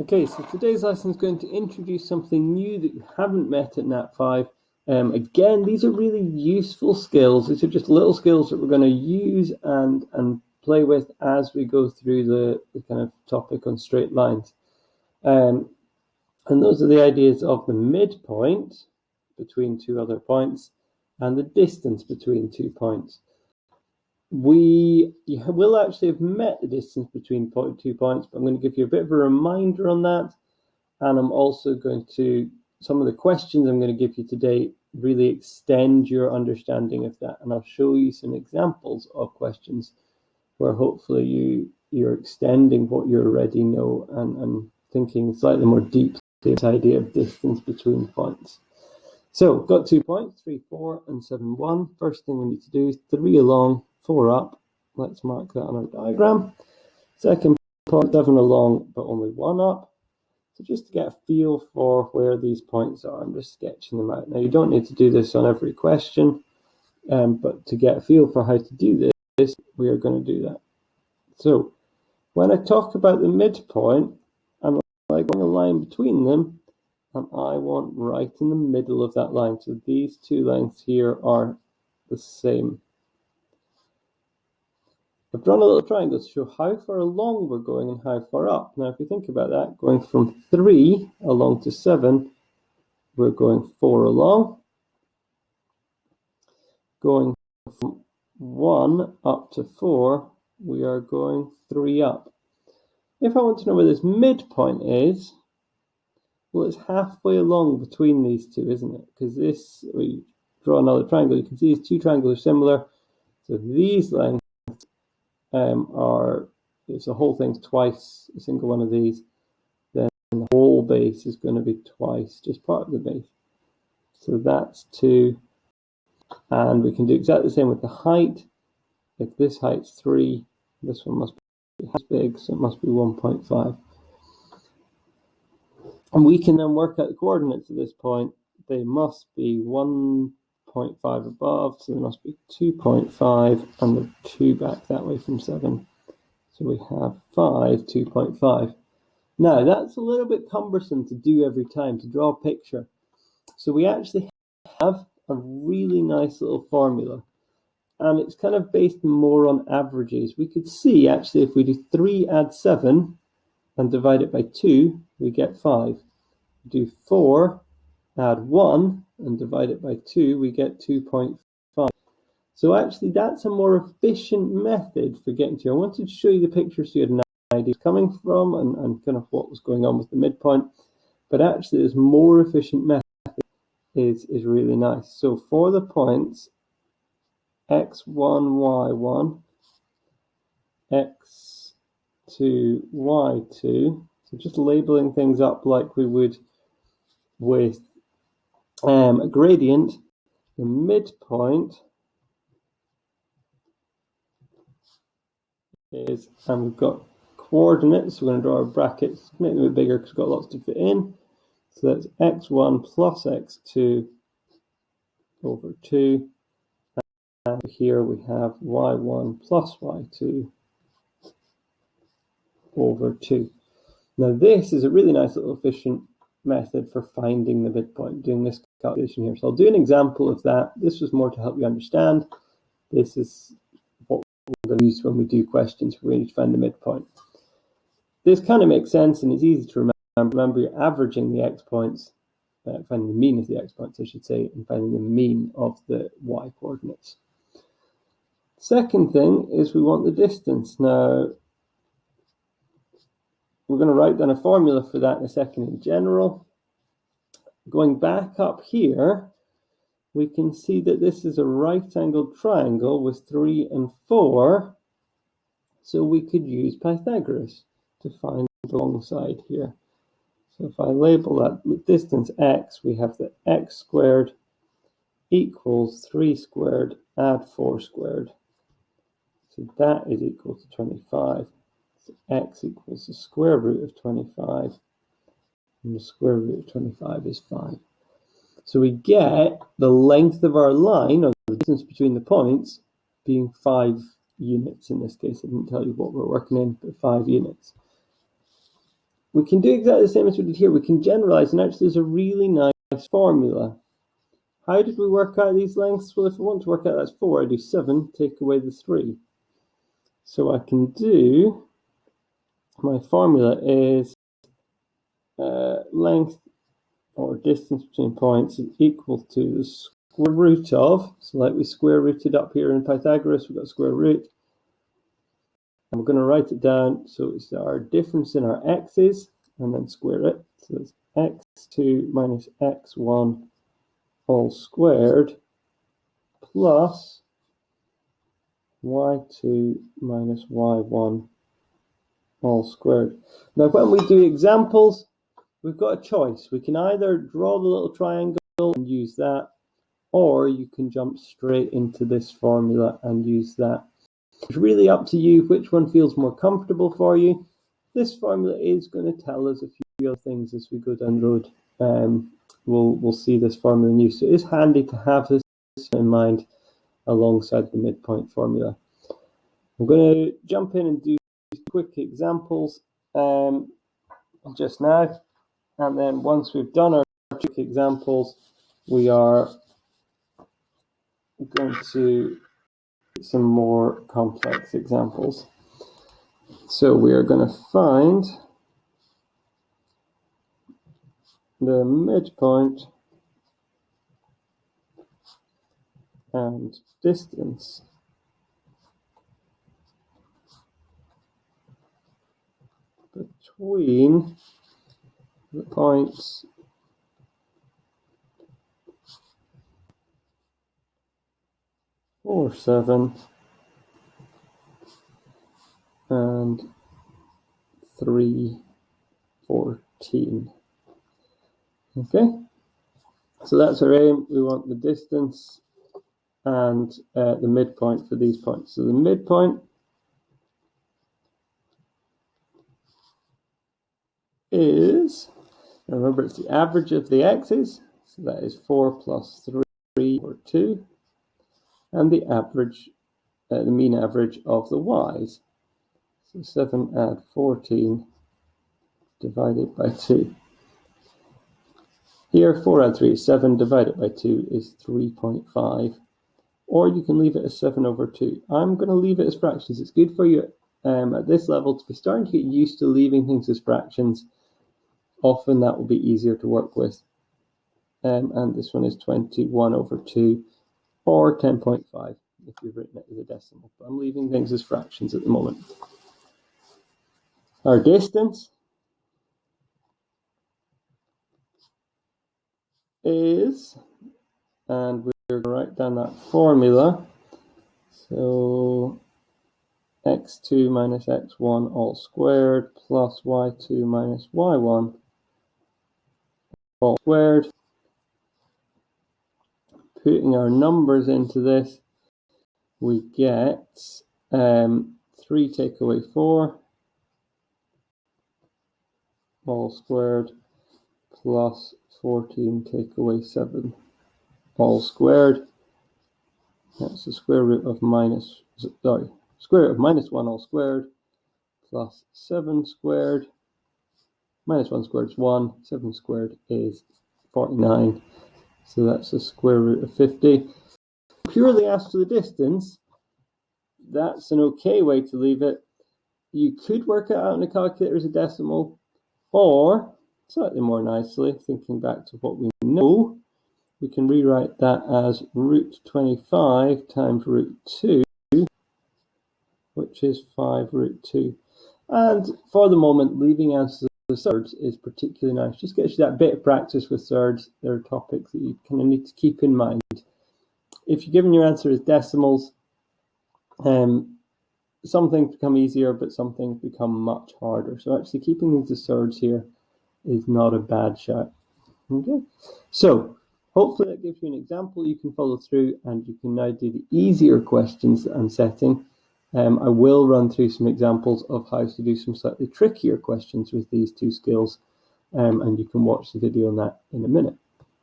Okay, so today's lesson is going to introduce something new that you haven't met at Nat 5. Again, these are really useful skills. These are just little skills that we're going to use and play with as we go through the kind of topic on straight lines. And those are the ideas of the midpoint between two other points and the distance between 2 points. We will actually have met the distance between 2 points, but I'm going to give you a bit of a reminder on that. And I'm also going to, some of the questions I'm going to give you today really extend your understanding of that. And I'll show you some examples of questions where hopefully you're extending what you already know and thinking slightly more deeply this idea of distance between points. So got 2 points, 3, 4, and 7, 1. First thing we need to do is 3 along, 4 up. Let's mark that on our diagram. Second point, 7 along, but only 1 up. So just to get a feel for where these points are, I'm just sketching them out. Now you don't need to do this on every question, but to get a feel for how to do this, we are going to do that. So when I talk about the midpoint, I'm like drawing a line between them, and I want right in the middle of that line. So these two lines here are the same. I've drawn a little triangle to show how far along we're going and how far up. Now, if you think about that, going from 3 along to 7, we're going 4 along. Going from 1 up to 4, we are going 3 up. If I want to know where this midpoint is, well, it's halfway along between these two, isn't it? Because this, we draw another triangle, you can see these two triangles are similar. So these lengths are, if the whole thing's twice a single one of these, then the whole base is going to be twice just part of the base. So that's 2. And we can do exactly the same with the height. If this height's 3, this one must be as big, so it must be 1.5. And we can then work out the coordinates at this point. They must be 1.5 above, so they must be 2.5, and the 2 back that way from 7. So we have 5, 2.5. Now, that's a little bit cumbersome to do every time, to draw a picture. So we actually have a really nice little formula. And it's kind of based more on averages. We could see, actually, if we do 3 add 7 and divide it by 2, we get 5. Do 4 add 1 and divide it by 2, we get 2.5. So actually, that's a more efficient method for getting to. I wanted to show you the picture so you had an idea coming from and kind of what was going on with the midpoint. But actually, this more efficient method is really nice. So for the points x1, y1, x2, y2, so just labeling things up like we would with a gradient, the midpoint is, and we've got coordinates, so we're going to draw our brackets, make them a bit bigger because we've got lots to fit in. So that's x1 plus x2 over 2. And here we have y1 plus y2 over 2. Now this is a really nice little efficient method for finding the midpoint, doing this calculation here. So I'll do an example of that. This was more to help you understand. This is what we're going to use when we do questions where we need to find the midpoint. This kind of makes sense and it's easy to remember. Remember, you're averaging the x points, finding the mean of the x points, I should say, and finding the mean of the y coordinates. Second thing is we want the distance. Now, we're going to write down a formula for that in a second in general. Going back up here, we can see that this is a right-angled triangle with 3 and 4. So we could use Pythagoras to find the long side here. So if I label that with distance x, we have that x squared equals 3 squared add 4 squared. So that is equal to 25. So x equals the square root of 25. And the square root of 25 is 5. So we get the length of our line, or the distance between the points, being 5 units in this case. I didn't tell you what we're working in, but 5 units. we can do exactly the same as we did here. We can generalize, and actually there's a really nice formula. How did we work out these lengths? Well, if I want to work out that's 4, I do 7, take away the 3. So I can do, my formula is length or distance between points is equal to the square root of, so like we square rooted up here in Pythagoras, we've got square root. And we're going to write it down, so it's our difference in our x's, and then square it. So it's x2 minus x1 all squared plus y2 minus y1 all squared. Now when we do examples, we've got a choice. We can either draw the little triangle and use that, or you can jump straight into this formula and use that. It's really up to you which one feels more comfortable for you. This formula is going to tell us a few other things as we go down the road. We'll see this formula in use. So it is handy to have this in mind alongside the midpoint formula. I'm going to jump in and do quick examples just now, and then once we've done our quick examples, we are going to do some more complex examples. So we are going to find the midpoint and distance between the points four, 7 and 3, 14. Okay, so that's our aim. We want the distance and the midpoint for these points. So the midpoint is, remember, it's the average of the x's, so that is 4 plus 3 or 2, and the average, the mean average of the y's. So 7 add 14 divided by 2. Here, 4 add 3 is 7, divided by 2 is 3.5. Or you can leave it as 7 over 2. I'm going to leave it as fractions. It's good for you at this level to be starting to get used to leaving things as fractions. Often that will be easier to work with. And this one is 21 over 2, or 10.5 if you've written it as a decimal. But I'm leaving things as fractions at the moment. Our distance is, and we're going to write down that formula. So x2 minus x1 all squared plus y2 minus y1 all squared. Putting our numbers into this, we get 3 take away 4 all squared plus 14 take away 7 all squared. That's the square root of square root of minus 1 all squared plus 7 squared. Minus 1 squared is 1, 7 squared is 49. So that's the square root of 50. Purely as to the distance, that's an okay way to leave it. You could work it out in a calculator as a decimal, or slightly more nicely, thinking back to what we know, we can rewrite that as root 25 times root 2, which is 5 root 2. And for the moment, leaving answers as thirds is particularly nice. Just gets you that bit of practice with thirds. There are topics that you kind of need to keep in mind. If you're given your answer as decimals, some things become easier, but some things become much harder. So actually keeping things as thirds here is not a bad shot. Okay, so hopefully that gives you an example you can follow through, and you can now do the easier questions that I'm setting. I will run through some examples of how to do some slightly trickier questions with these two skills, and you can watch the video on that in a minute.